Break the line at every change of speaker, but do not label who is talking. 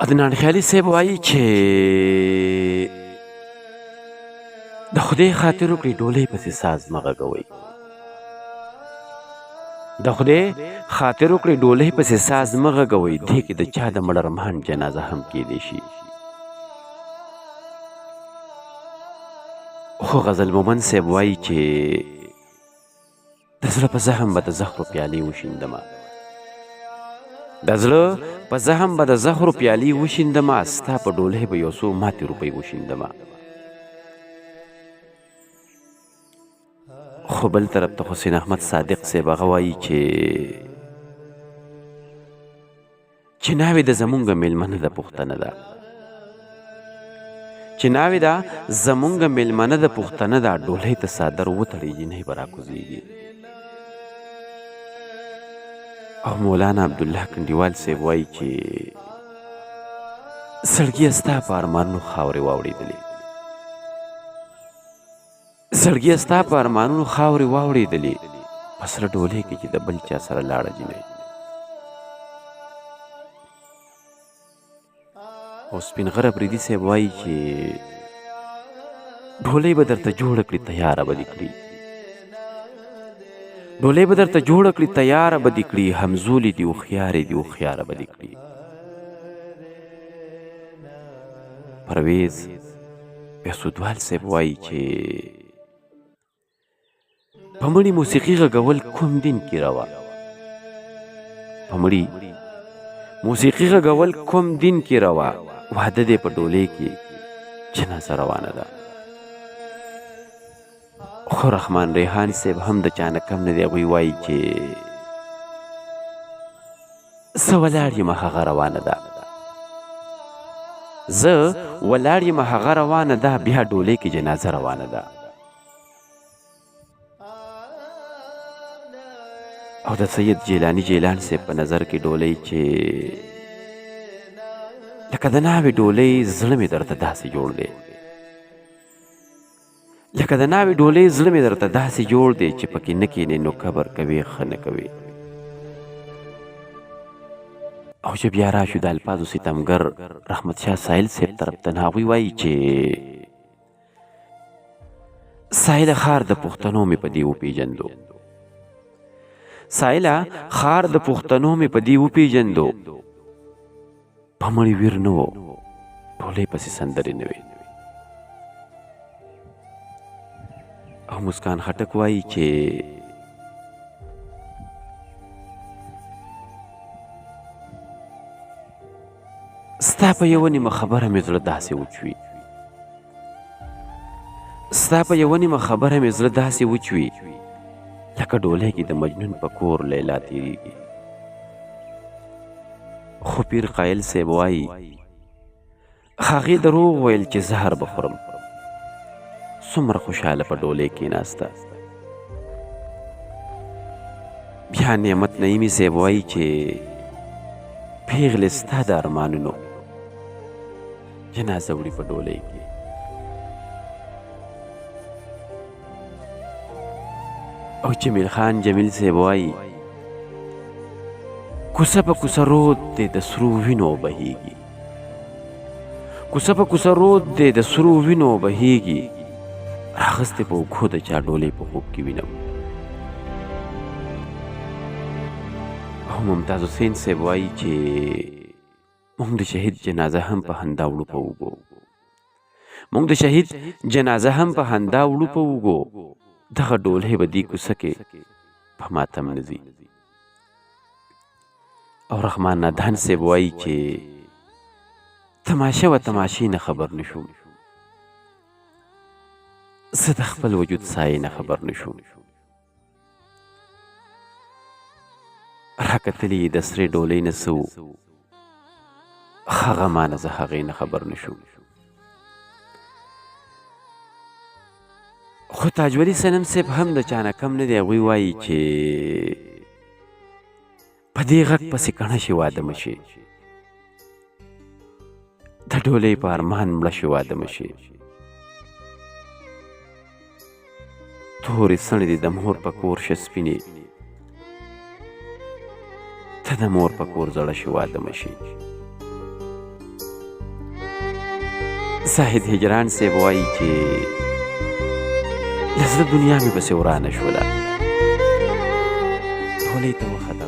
عدنان خیالي صاحب وایي چې د خدای خاطر وکړئ ډولۍ پسې ساز مه غږوئ. د خدای خاطر وکړئ ډولۍ پسې ساز مه غږوئ. دې کې د چا د مړ ارمان جنازه هم کیدی شي. خو غزل مومند صاحب وایي چې د زړه په زخم به د زهرو پیالې وشیندمه. د زړه په زخم به د زهرو پیالې وشیندمه. ستا په ډولۍ به یو څو ماتې روپۍ وشیندمه. خو بل طرف ته حسین احمد صادق صاحب هغه وایي چې ناوې د زمونږ میلمنه ده پښتنه ده. چې ناوې ده زمونږ میلمنه ده پښتنه ده. ډولۍ ته څادر وتړي جینۍ به راکوزېږي. او مولانا عبدالله کنډیوال صاحب وایي چې سړګیه ستا په ارمانونو خاورې واوړېدلې. سړګیه ستا په ارمانونو خاورې واوړېدلې. په سره ډولۍ کې چې د بل چا سره لاړه جینۍ. او سپین غره بریدي صاحب وایي چې ډولۍ به درته جوړه کړي تیاره به دې کړي. ډولۍ به درته جوړه کړي تیاره به دې کړي. همزولې دي هوښیارې دي هوښیاره به دې کړي. پرویز بهسودوال صاحب وایي چې په مړي موسیقي غږول کوم دین کې روا. په مړي موسیقي غږول کوم دین کې روا. واده دی په ډولۍ کې جنازه روانه ده. خو رحمان ریحان صاحب هم د چا نه کم نه دی. هغوی وایي چې زه ولاړ یم هغه روانه ده. زه ولاړ یم هغه روانه ده. بیا ډولۍ کې جنازه روانه ده. او د سید جیلانی جیلان صاحب په نظر کې ډولۍ چې لکه د ناوې ډولۍ زړه مې درته داسې جوړ دی. لکه د ناوې ډولۍ زړه مې درته داسې جوړ دی چې پکې نه کښېنې نو قبر کوې ښه نه کوې. او چې بیا راشو د الفاظو ستمګر رحمت شاه سایل صاحب طرف ته هغوی وایي چې سایله ښار د پښتنو مې په دې وپېژندو. سایله ښار د پښتنو مې په دې وپېژندو. په مړي ویر نه و ډولۍ پسې سندرې نه وې. او مسکان خټک وایي چې ستا په یوه نیمه خبره مې زړه داسې وچوي. ستا په یوه نیمه خبره مې زړه داسې وچوي لکه ډولۍ کې د مجنون په کور لیلا تېرېږي. خو پیر قایل صاحب وایي هغې دروغ ویل چې زهر به خورم. څومره خوشحاله په ډولۍ کېناسته. بیا نعمت نعیمي صاحب وایي چې پیغلې ستا د ارمانونو جنازه وړي په ډولۍ کې. او جمیل خان جمیل صاحب وایي کوڅه په کوڅه رود دی د سرو وینو بهیږي. کوڅه په کوڅه رود دی د سرو وینو بهیږي. راغستې په اوږو د چا ډولۍ په خوب کې وینم. او ممتاز حسین صاحب وایي چې موږ د شهید جنازه هم په خندا وړو په اوږو. موږ د شهید جنازه هم په خندا وړو په اوږو. دغه ډولۍ به دې کوڅه کې په ماتم نه ځي. او رحمان نادان صاحب وایي چې تماشه و تماشې نه خبر نه شوم. زه د خپل وجود سایې نه خبر نه شوم. راکتلې د سرې ډولۍ نه څه و هغه مانه زه هغې نه خبر نه شوم. خو تاجولي صنم صاحب هم د چا نه کم نه دی. هغوی وایي چې په دې غږ پسې کڼه شي واده مشي. د ډولۍ په ارمان مړه شي واده مشي. تورې څڼې دې د مور په کور شه سپینې ته د مور په کور زړه شي واده مشي. زاهد هجران صاحب وایي چې له زړه دنیا مې پسې ورانه شوله ډولۍ ته وخته